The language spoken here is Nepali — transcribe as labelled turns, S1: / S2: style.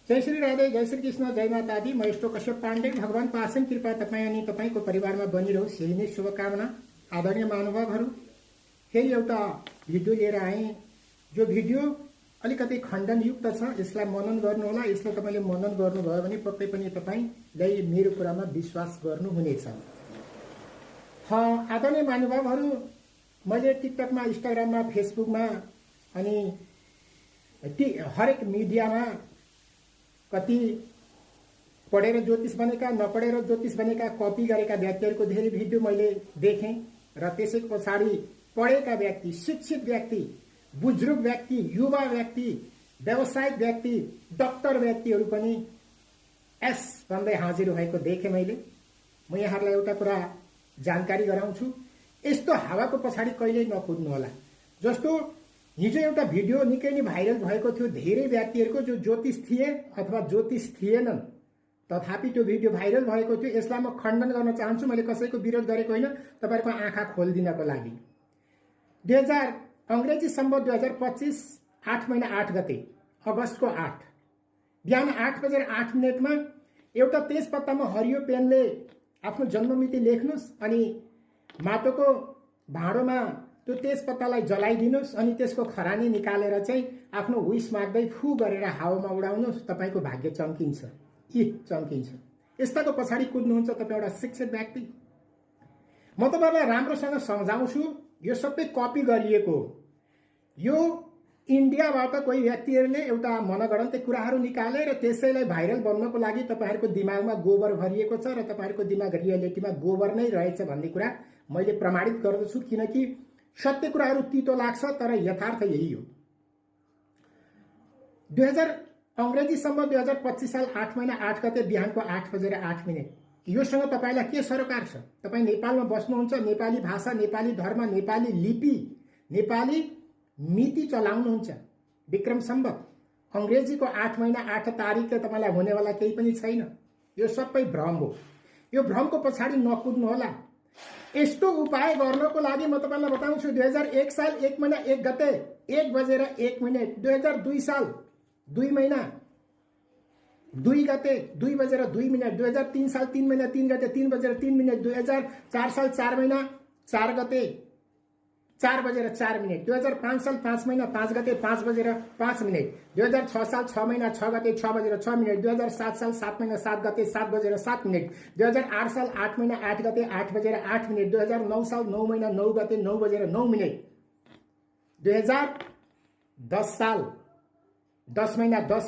S1: जय श्री राधे, जय श्री कृष्ण, जय माता दी। म यस्तो कश्यप पाण्डे। भगवानको आसन कृपा तपाईँ अनि तपाईँको परिवारमा बनिरहोस्, यही नै शुभकामना। आदरणीय महानुभावहरू, फेरि एउटा भिडियो लिएर आएँ। जो भिडियो अलिकति खण्डनयुक्त छ, यसलाई मनन गर्नुहोला। यसलाई तपाईँले मनन गर्नुभयो भने पक्कै पनि तपाईँले मेरो कुरामा विश्वास गर्नुहुनेछ। आदरणीय महानुभावहरू, मैले टिकटकमा, इन्स्टाग्राममा, फेसबुकमा अनि हरेक मिडियामा कति पढेर ज्योतिष बनेका, नपढेर ज्योतिष बनेका, कपी गरेका व्यक्तिहरूको धेरै भिडियो मैले देखेँ र त्यसैको पछाडि पढेका व्यक्ति, शिक्षित व्यक्ति, बुजुर्ग व्यक्ति, युवा व्यक्ति, व्यावसायिक व्यक्ति, डक्टर व्यक्तिहरू पनि एस भन्दै हाजिर भएको देखेँ मैले। म यहाँहरूलाई एउटा कुरा जानकारी गराउँछु, यस्तो हावाको पछाडि कहिल्यै नकुद्नु होला। जस्तो हिजो एउटा भिडियो निकै नै भाइरल भएको थियो, धेरै व्यक्तिहरूको जो ज्योतिष थिए अथवा ज्योतिष थिएनन्, तथापि त्यो भिडियो भाइरल भएको थियो। यसलाई म खण्डन गर्न चाहन्छु। मैले कसैको विरोध गरेको होइन, तपाईहरुको आँखा खोलिदिनको लागि। 2000 अंग्रेजी सम्वत 2025 8 महिना 8 गते, अगस्तको 8 बिहान 8:08 मा एउटा तेज पत्तामा हरियो पेनले आफ्नो जन्ममिति लेख्नुस् अनि माटोको भाँडोमा त्यो तेज पत्तालाई जलाइदिनुस् अनि त्यसको खरानी निकालेर चाहिँ आफ्नो विश माग्दै फु गरेर हावामा उडाउनुस्। तपाईको भाग्य चम्किन्छ, चम्किन्छ। यस्ताको पछाडि कुद्नुहुन्छ तपाईँ एउटा शिक्षित व्यक्ति। म तपाईलाई राम्रोसँग सम्झाउँछु, यो सबै कपी गरिएको। यो इन्डियाबाट कोही व्यक्तिहरूले एउटा मनगढन्ते कुराहरू निकाले र त्यसैलाई भाइरल बन्नको लागि तपाईहरुको दिमागमा गोबर भरिएको छ र तपाईहरुको दिमाग रियालिटीमा गोबर नै रहेछ भन्ने कुरा मैले प्रमाणित गर्दछु। किनकि सत्य कुराहरू तीतो लाग्छ, तर यथार्थ यही हो। 2000 अंग्रेजी सम्वत 2025 साल 8 महिना 8 गते बिहानको 8:08। योसँग तपाईलाई के सरोकार छ? तपाई नेपालमा बस्नुहुन्छ, नेपाली भाषा, नेपाली धर्म, नेपाली लिपि, नेपाली मिति चलाउनुहुन्छ। विक्रम सम्वत अंग्रेजीको 8 महिना 8 तारिखले तपाईलाई हुनेवाला केही पनि छैन। यो सबै भ्रम हो। यो भ्रमको पछाडि नकुद्नु होला। यस्तो उपाय गर्नको लागि म तपाईलाई बताउँछु। 2001 साल 1 महिना 1 गते 1:01। 2002 साल 2 महिना 2 गते 2:02। 2003 साल 3 महिना 3 गते 3:03। 2004 साल 4 महिना 4 गते 4:04। 2005 साल 5 महिना 5 गते 5:05। 2006 साल 6 महिना 6 गते 6:06। 2007 साल 7 महिना 7 गते 7:07। 2008 साल 8 महिना 8 गते 8:08। 2009 साल 9 महिना 9 गते 9:09। 2010 साल 10 महिना 10